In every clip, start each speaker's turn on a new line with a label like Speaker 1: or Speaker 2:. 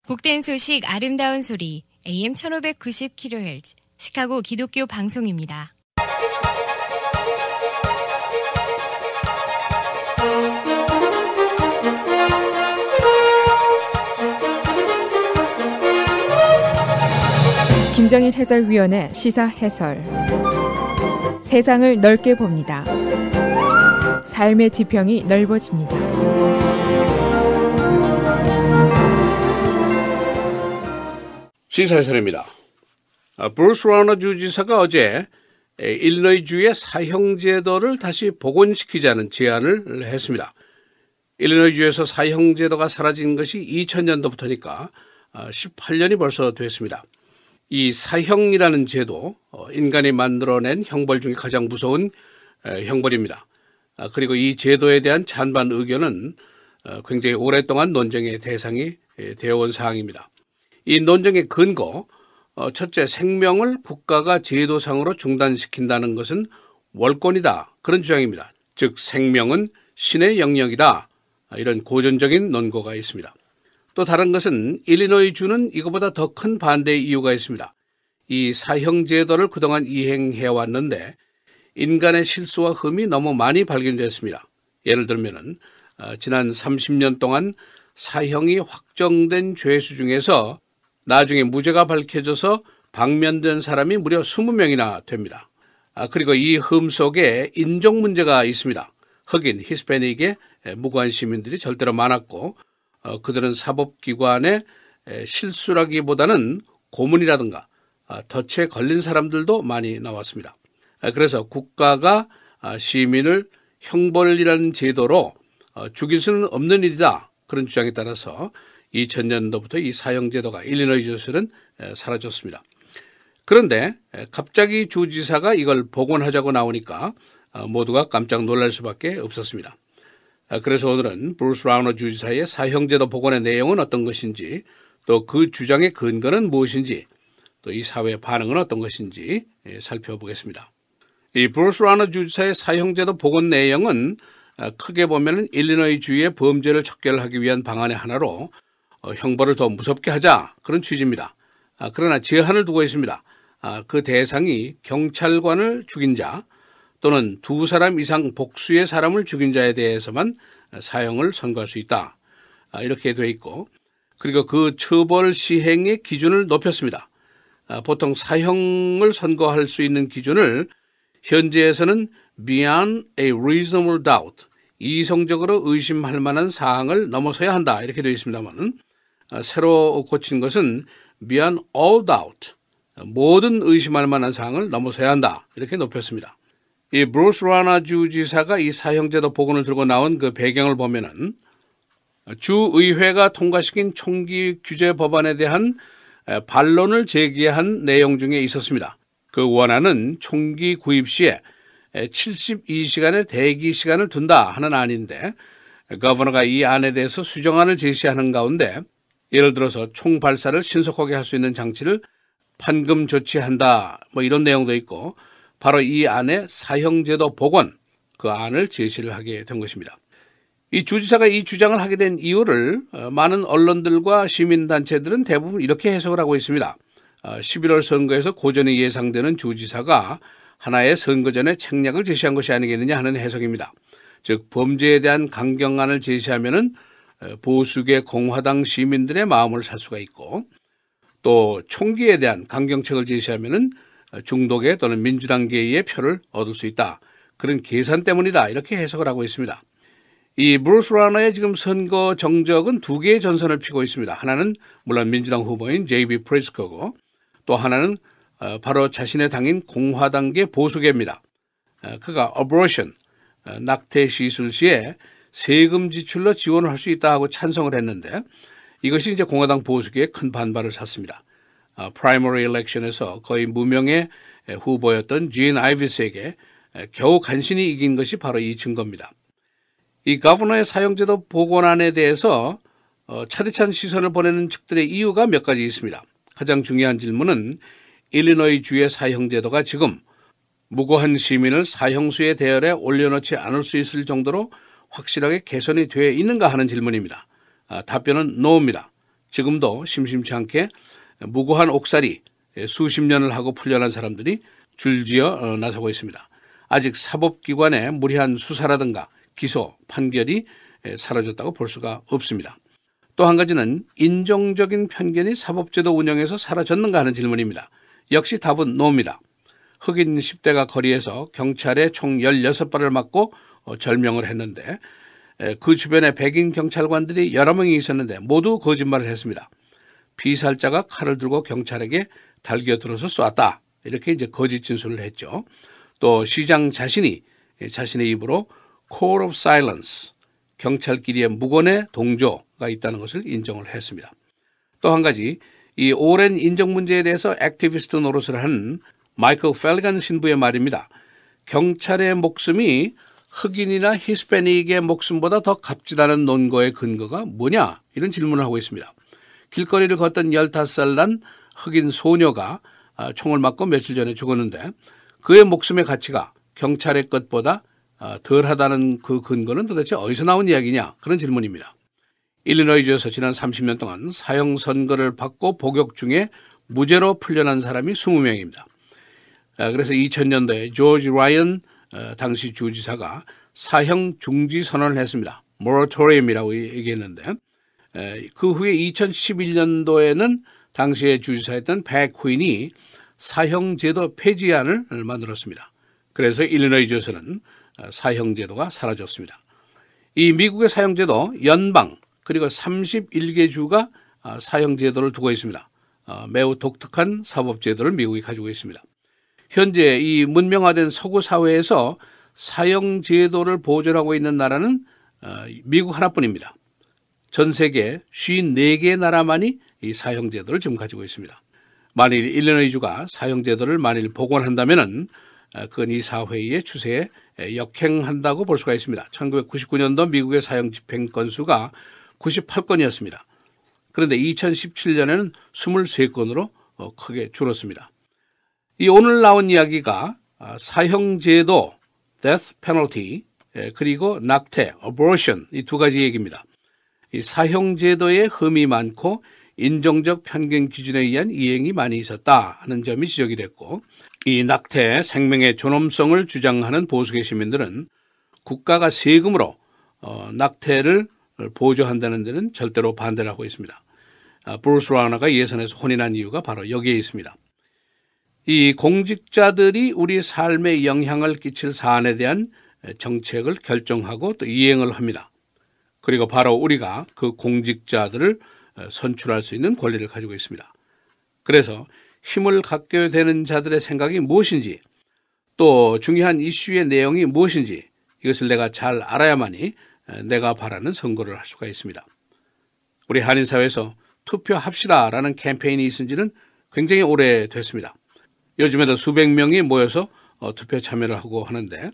Speaker 1: 복된 소식 아름다운 소리 AM 1590kHz 시카고 기독교 방송입니다.
Speaker 2: 김정일 해설위원의 시사 해설. 세상을 넓게 봅니다. 삶의 지평이 넓어집니다.
Speaker 3: 시사 해설입니다. 브루스 라너 주지사가 어제 일리노이주의 사형제도를 다시 복원시키자는 제안을 했습니다. 일리노이주에서 사형제도가 사라진 것이 2000년도부터니까 18년이 벌써 됐습니다. 이 사형이라는 제도, 인간이 만들어낸 형벌 중에 가장 무서운 형벌입니다. 그리고 이 제도에 대한 찬반 의견은 굉장히 오랫동안 논쟁의 대상이 되어온 사항입니다. 이 논쟁의 근거, 첫째, 생명을 국가가 제도상으로 중단시킨다는 것은 월권이다, 그런 주장입니다. 즉 생명은 신의 영역이다, 이런 고전적인 논거가 있습니다. 또 다른 것은 일리노이주는 이것보다 더 큰 반대의 이유가 있습니다. 이 사형제도를 그동안 이행해 왔는데 인간의 실수와 흠이 너무 많이 발견됐습니다. 예를 들면 지난 30년 동안 사형이 확정된 죄수 중에서 나중에 무죄가 밝혀져서 방면된 사람이 무려 20명이나 됩니다. 그리고 이 흠 속에 인종 문제가 있습니다. 흑인, 히스패닉의 무고한 시민들이 절대로 많았고 그들은 사법기관의 실수라기보다는 고문이라든가 덫에 걸린 사람들도 많이 나왔습니다. 그래서 국가가 시민을 형벌이라는 제도로 죽일 수는 없는 일이다, 그런 주장에 따라서 2000년도부터 이 사형제도가 일리노이주에서는 사라졌습니다. 그런데 갑자기 주지사가 이걸 복원하자고 나오니까 모두가 깜짝 놀랄 수밖에 없었습니다. 그래서 오늘은 브루스 라너 주지사의 사형제도 복원의 내용은 어떤 것인지, 또 그 주장의 근거는 무엇인지, 또 이 사회의 반응은 어떤 것인지 살펴보겠습니다. 이 브루스 라너 주지사의 사형제도 복원 내용은 크게 보면 일리노이주의 범죄를 척결하기 위한 방안의 하나로 형벌을 더 무섭게 하자, 그런 취지입니다. 그러나 제한을 두고 있습니다. 그 대상이 경찰관을 죽인 자 또는 2사람 이상 복수의 사람을 죽인 자에 대해서만 사형을 선고할 수 있다, 이렇게 되어 있고, 그리고 그 처벌 시행의 기준을 높였습니다. 보통 사형을 선고할 수 있는 기준을 현재에서는 beyond a reasonable doubt, 이성적으로 의심할 만한 사항을 넘어서야 한다, 이렇게 되어 있습니다만, 새로 고친 것은 beyond all doubt, 모든 의심할 만한 사항을 넘어서야 한다, 이렇게 높였습니다. 이 브루스 라너 주지사가 이 사형제도 복원을 들고 나온 그 배경을 보면은 주의회가 통과시킨 총기 규제 법안에 대한 반론을 제기한 내용 중에 있었습니다. 그 원안은 총기 구입 시에 72시간의 대기 시간을 둔다 하는 안인데, 거버너가 이 안에 대해서 수정안을 제시하는 가운데 예를 들어서 총 발사를 신속하게 할 수 있는 장치를 판금 조치한다, 이런 내용도 있고, 바로 이 안에 사형제도 복원, 그 안을 제시를 하게 된 것입니다. 이 주지사가 이 주장을 하게 된 이유를 많은 언론들과 시민단체들은 대부분 이렇게 해석을 하고 있습니다. 11월 선거에서 고전이 예상되는 주지사가 하나의 선거전에 책략을 제시한 것이 아니겠느냐 하는 해석입니다. 즉 범죄에 대한 강경안을 제시하면은 보수계 공화당 시민들의 마음을 살 수가 있고, 또 총기에 대한 강경책을 제시하면은 중도계 또는 민주당계의 표를 얻을 수 있다, 그런 계산 때문이다, 이렇게 해석을 하고 있습니다. 이 브루스 라너의 지금 선거 정적은 2개의 전선을 펴고 있습니다. 하나는 물론 민주당 후보인 J.B. 프리스커고, 또 하나는 바로 자신의 당인 공화당계 보수계입니다. 그가 abortion, 낙태 시술 시에 세금 지출로 지원을 할 수 있다 하고 찬성을 했는데, 이것이 이제 공화당 보수계의 큰 반발을 샀습니다. 프라이머리 일렉션에서 거의 무명의 후보였던 진 아이비스에게 겨우 간신히 이긴 것이 바로 이 증거입니다. 이 거버너의 사형제도 복원안에 대해서 차디찬 시선을 보내는 측들의 이유가 몇 가지 있습니다. 가장 중요한 질문은 일리노이주의 사형제도가 지금 무고한 시민을 사형수의 대열에 올려놓지 않을 수 있을 정도로 확실하게 개선이 되어 있는가 하는 질문입니다. 답변은 no입니다. 지금도 심심치 않게 무고한 옥살이 수십 년을 하고 풀려난 사람들이 줄지어 나서고 있습니다. 아직 사법기관의 무리한 수사라든가 기소, 판결이 사라졌다고 볼 수가 없습니다. 또 한 가지는 인종적인 편견이 사법제도 운영에서 사라졌는가 하는 질문입니다. 역시 답은 노입니다. 흑인 10대가 거리에서 경찰에 총 16발을 맞고 절명을 했는데 그 주변에 백인 경찰관들이 여러 명이 있었는데 모두 거짓말을 했습니다. 피살자가 칼을 들고 경찰에게 달겨들어서 쐈다. 이렇게 이제 거짓 진술을 했죠. 또 시장 자신이 자신의 입으로 Code of Silence, 경찰끼리의 무건의 동조가 있다는 것을 인정을 했습니다. 또 한 가지, 이 오랜 인종 문제에 대해서 액티비스트 노릇을 한 마이클 펠리건 신부의 말입니다. 경찰의 목숨이 흑인이나 히스패닉의 목숨보다 더 값지다는 논거의 근거가 뭐냐? 이런 질문을 하고 있습니다. 길거리를 걷던 15살 난 흑인 소녀가 총을 맞고 며칠 전에 죽었는데 그의 목숨의 가치가 경찰의 것보다 덜하다는 그 근거는 도대체 어디서 나온 이야기냐? 그런 질문입니다. 일리노이주에서 지난 30년 동안 사형 선고를 받고 복역 중에 무죄로 풀려난 사람이 20명입니다. 그래서 2000년도에 조지 라이언 당시 주지사가 사형 중지 선언을 했습니다. 모라토리엄이라고 얘기했는데 그 후에 2011년도에는 당시에 주지사였던 팩 퀸이 사형제도 폐지안을 만들었습니다. 그래서 일리노이주에서는 사형제도가 사라졌습니다. 이 미국의 사형제도 연방 그리고 31개 주가 사형제도를 두고 있습니다. 매우 독특한 사법제도를 미국이 가지고 있습니다. 현재 이 문명화된 서구 사회에서 사형제도를 보존하고 있는 나라는 미국 하나뿐입니다. 전 세계 54개의 나라만이 이 사형제도를 지금 가지고 있습니다. 만일 일리노이주가 사형제도를 만일 복원한다면은 그건 이 사회의 추세에 역행한다고 볼 수가 있습니다. 1999년도 미국의 사형 집행 건수가 98건이었습니다. 그런데 2017년에는 23건으로 크게 줄었습니다. 이 오늘 나온 이야기가 사형제도, death penalty, 그리고 낙태, abortion 이 두 가지 얘기입니다. 이 사형제도에 흠이 많고 인종적 편견 기준에 의한 이행이 많이 있었다 하는 점이 지적이 됐고 이 낙태, 생명의 존엄성을 주장하는 보수계 시민들은 국가가 세금으로 낙태를 보조한다는 데는 절대로 반대를 하고 있습니다. 브루스 라너가 예선에서 혼인한 이유가 바로 여기에 있습니다. 이 공직자들이 우리 삶에 영향을 끼칠 사안에 대한 정책을 결정하고 또 이행을 합니다. 그리고 바로 우리가 그 공직자들을 선출할 수 있는 권리를 가지고 있습니다. 그래서 힘을 갖게 되는 자들의 생각이 무엇인지 또 중요한 이슈의 내용이 무엇인지 이것을 내가 잘 알아야만이 내가 바라는 선거를 할 수가 있습니다. 우리 한인사회에서 투표합시다라는 캠페인이 있은 지는 굉장히 오래됐습니다. 요즘에도 수백 명이 모여서 투표 참여를 하고 하는데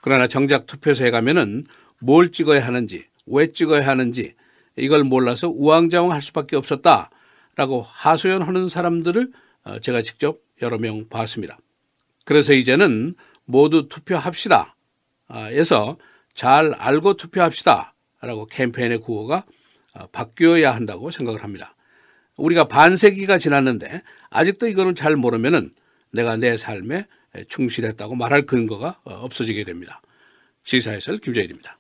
Speaker 3: 그러나 정작 투표소에 가면은 뭘 찍어야 하는지 왜 찍어야 하는지 이걸 몰라서 우왕좌왕할 수밖에 없었다라고 하소연하는 사람들을 제가 직접 여러 명 봤습니다. 그래서 이제는 모두 투표합시다 에서 잘 알고 투표합시다라고 캠페인의 구호가 바뀌어야 한다고 생각을 합니다. 우리가 반세기가 지났는데 아직도 이거를 잘 모르면은 내가 내 삶에 충실했다고 말할 근거가 없어지게 됩니다. 시사해설 김재일입니다.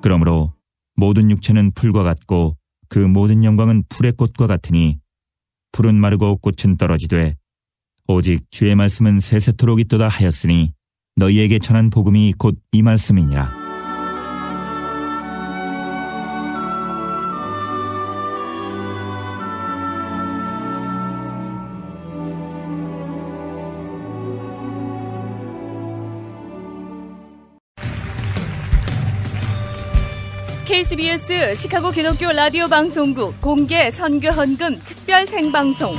Speaker 4: 그러므로 모든 육체는 풀과 같고 그 모든 영광은 풀의 꽃과 같으니 풀은 마르고 꽃은 떨어지되 오직 주의 말씀은 세세토록 있도다 하였으니 너희에게 전한 복음이 곧 이 말씀이니라.
Speaker 5: KCBS 시카고 기독교 라디오 방송국 공개 선교 헌금 특별 생방송.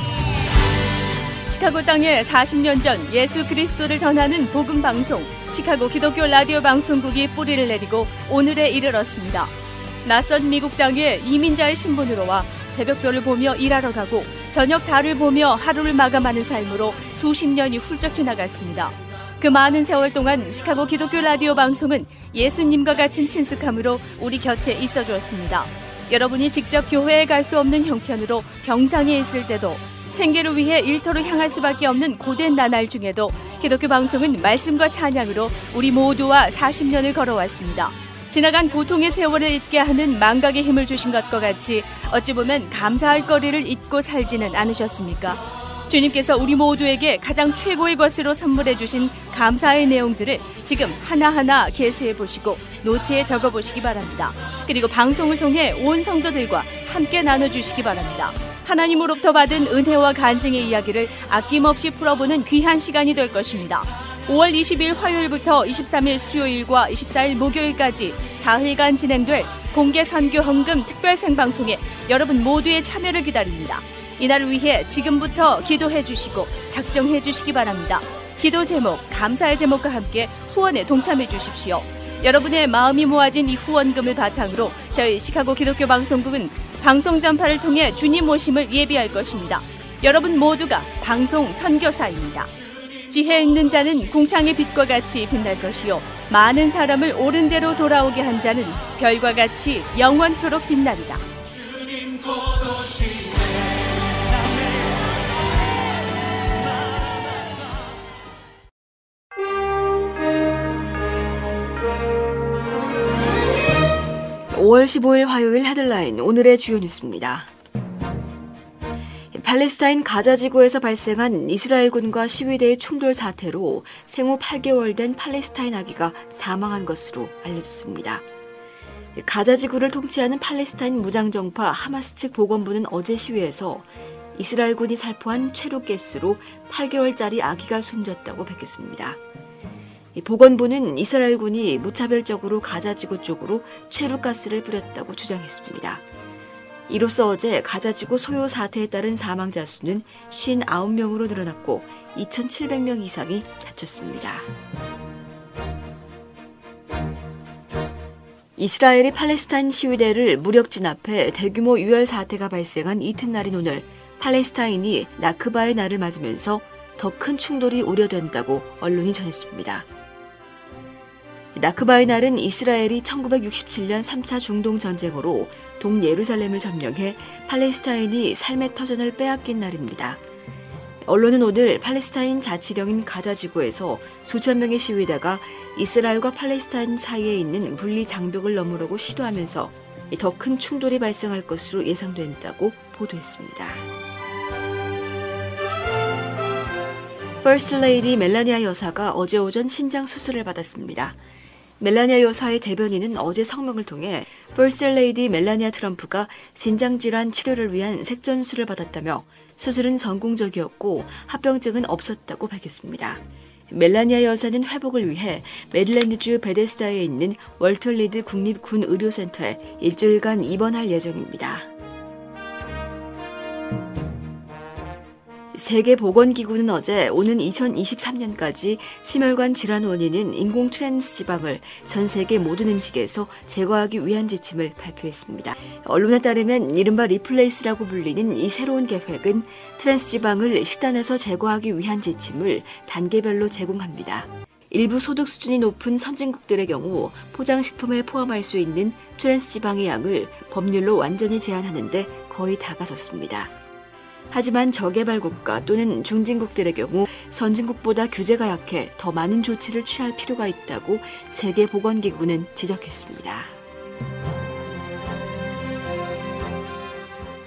Speaker 5: 시카고 땅에 40년 전 예수 그리스도를 전하는 복음 방송 시카고 기독교 라디오 방송국이 뿌리를 내리고 오늘에 이르렀습니다. 낯선 미국 땅에 이민자의 신분으로 와 새벽별을 보며 일하러 가고 저녁 달을 보며 하루를 마감하는 삶으로 수십 년이 훌쩍 지나갔습니다. 그 많은 세월 동안 시카고 기독교 라디오 방송은 예수님과 같은 친숙함으로 우리 곁에 있어 주었습니다. 여러분이 직접 교회에 갈 수 없는 형편으로 병상에 있을 때도 생계를 위해 일터로 향할 수밖에 없는 고된 나날 중에도 기독교 방송은 말씀과 찬양으로 우리 모두와 40년을 걸어왔습니다. 지나간 고통의 세월을 잊게 하는 망각의 힘을 주신 것과 같이 어찌 보면 감사할 거리를 잊고 살지는 않으셨습니까? 주님께서 우리 모두에게 가장 최고의 것으로 선물해 주신 감사의 내용들을 지금 하나하나 계수해 보시고 노트에 적어 보시기 바랍니다. 그리고 방송을 통해 온 성도들과 함께 나눠주시기 바랍니다. 하나님으로부터 받은 은혜와 간증의 이야기를 아낌없이 풀어보는 귀한 시간이 될 것입니다. 5월 20일 화요일부터 23일 수요일과 24일 목요일까지 4일간 진행될 공개 선교 헌금 특별 생방송에 여러분 모두의 참여를 기다립니다. 이날을 위해 지금부터 기도해 주시고 작정해 주시기 바랍니다. 기도 제목, 감사의 제목과 함께 후원에 동참해 주십시오. 여러분의 마음이 모아진 이 후원금을 바탕으로 저희 시카고 기독교 방송국은 방송 전파를 통해 주님 오심을 예비할 것입니다. 여러분 모두가 방송 선교사입니다. 지혜 있는 자는 궁창의 빛과 같이 빛날 것이요 많은 사람을 옳은 대로 돌아오게 한 자는 별과 같이 영원토록 빛나리라.
Speaker 6: (5월 15일) 화요일 헤드라인 오늘의 주요 뉴스입니다. 팔레스타인 가자 지구에서 발생한 이스라엘군과 시위대의 충돌 사태로 생후 8개월 된 팔레스타인 아기가 사망한 것으로 알려졌습니다. 가자 지구를 통치하는 팔레스타인 무장정파 하마스 측 보건부는 어제 시위에서 이스라엘군이 살포한 최루가스로 8개월짜리 아기가 숨졌다고 밝혔습니다. 보건부는 이스라엘군이 무차별적으로 가자 지구 쪽으로 최루가스를 뿌렸다고 주장했습니다. 이로써 어제 가자지구 소요 사태에 따른 사망자 수는 59명으로 늘어났고 2,700명 이상이 다쳤습니다. 이스라엘이 팔레스타인 시위대를 무력 진압해 대규모 유혈 사태가 발생한 이튿날인 오늘 팔레스타인이 나크바의 날을 맞으면서 더 큰 충돌이 우려된다고 언론이 전했습니다. 나크바의 날은 이스라엘이 1967년 3차 중동 전쟁으로 동예루살렘을 점령해 팔레스타인이 삶의 터전을 빼앗긴 날입니다. 언론은 오늘 팔레스타인 자치령인 가자 지구에서 수천 명의 시위대가 이스라엘과 팔레스타인 사이에 있는 분리 장벽을 넘으려고 시도하면서 더 큰 충돌이 발생할 것으로 예상된다고 보도했습니다. 퍼스트 레이디 멜라니아 여사가 어제 오전 신장 수술을 받았습니다. 멜라니아 여사의 대변인은 어제 성명을 통해 퍼스트 레이디 멜라니아 트럼프가 신장질환 치료를 위한 색전수를 받았다며 수술은 성공적이었고 합병증은 없었다고 밝혔습니다. 멜라니아 여사는 회복을 위해 메릴랜드주 베데스다에 있는 월터 리드 국립군의료센터에 일주일간 입원할 예정입니다. 세계보건기구는 어제 오는 2023년까지 심혈관 질환 원인인 인공 트랜스 지방을 전 세계 모든 음식에서 제거하기 위한 지침을 발표했습니다. 언론에 따르면 이른바 리플레이스라고 불리는 이 새로운 계획은 트랜스 지방을 식단에서 제거하기 위한 지침을 단계별로 제공합니다. 일부 소득 수준이 높은 선진국들의 경우 포장식품에 포함할 수 있는 트랜스 지방의 양을 법률로 완전히 제한하는 데 거의 다가섰습니다. 하지만 저개발국가 또는 중진국들의 경우 선진국보다 규제가 약해 더 많은 조치를 취할 필요가 있다고 세계보건기구는 지적했습니다.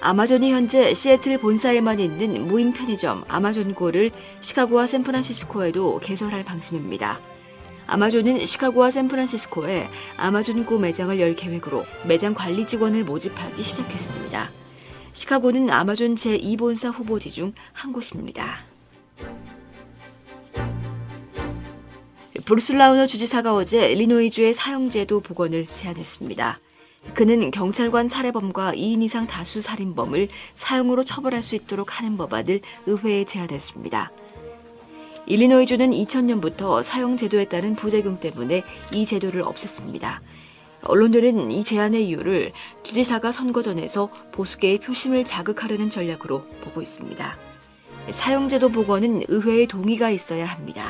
Speaker 6: 아마존이 현재 시애틀 본사에만 있는 무인 편의점 아마존고를 시카고와 샌프란시스코에도 개설할 방침입니다. 아마존은 시카고와 샌프란시스코에 아마존고 매장을 열 계획으로 매장 관리 직원을 모집하기 시작했습니다. 시카고는 아마존 제2본사 후보지 중 한 곳입니다. 브루스 라우너 주지사가 어제 일리노이주의 사형제도 복원을 제안했습니다. 그는 경찰관 살해범과 2인 이상 다수 살인범을 사형으로 처벌할 수 있도록 하는 법안을 의회에 제안했습니다. 일리노이주는 2000년부터 사형제도에 따른 부작용 때문에 이 제도를 없앴습니다. 언론들은 이 제안의 이유를 주지사가 선거전에서 보수계의 표심을 자극하려는 전략으로 보고 있습니다. 사형제도 복원은 의회의 동의가 있어야 합니다.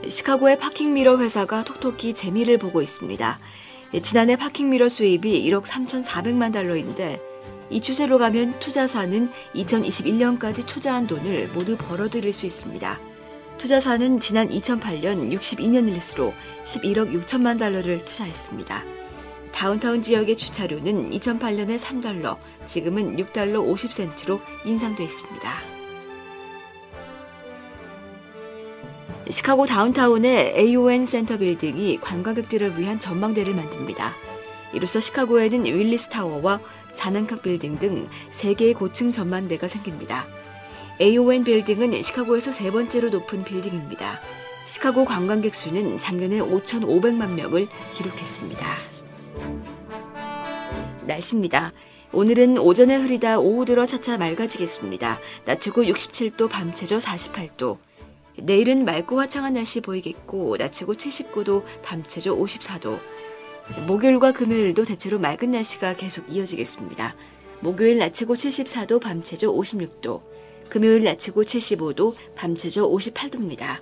Speaker 6: 시카고의 파킹미러 회사가 톡톡히 재미를 보고 있습니다. 지난해 파킹미러 수입이 1억 3,400만 달러인데 이 추세로 가면 투자사는 2021년까지 투자한 돈을 모두 벌어들일 수 있습니다. 투자사는 지난 2008년 62년 일수로 11억 6천만 달러를 투자했습니다. 다운타운 지역의 주차료는 2008년에 3달러, 지금은 6달러 50센트로 인상됐습니다. 시카고 다운타운의 AON 센터 빌딩이 관광객들을 위한 전망대를 만듭니다. 이로써 시카고에는 윌리스 타워와 자난각 빌딩 등 3개의 고층 전망대가 생깁니다. AON 빌딩은 시카고에서 3번째로 높은 빌딩입니다. 시카고 관광객 수는 작년에 5,500만 명을 기록했습니다. 날씨입니다. 오늘은 오전에 흐리다 오후 들어 차차 맑아지겠습니다. 낮 최고 67도, 밤 최저 48도. 내일은 맑고 화창한 날씨 보이겠고 낮 최고 79도, 밤 최저 54도. 목요일과 금요일도 대체로 맑은 날씨가 계속 이어지겠습니다. 목요일 낮 최고 74도, 밤 최저 56도. 금요일 낮 최고 75도, 밤 최저 58도입니다.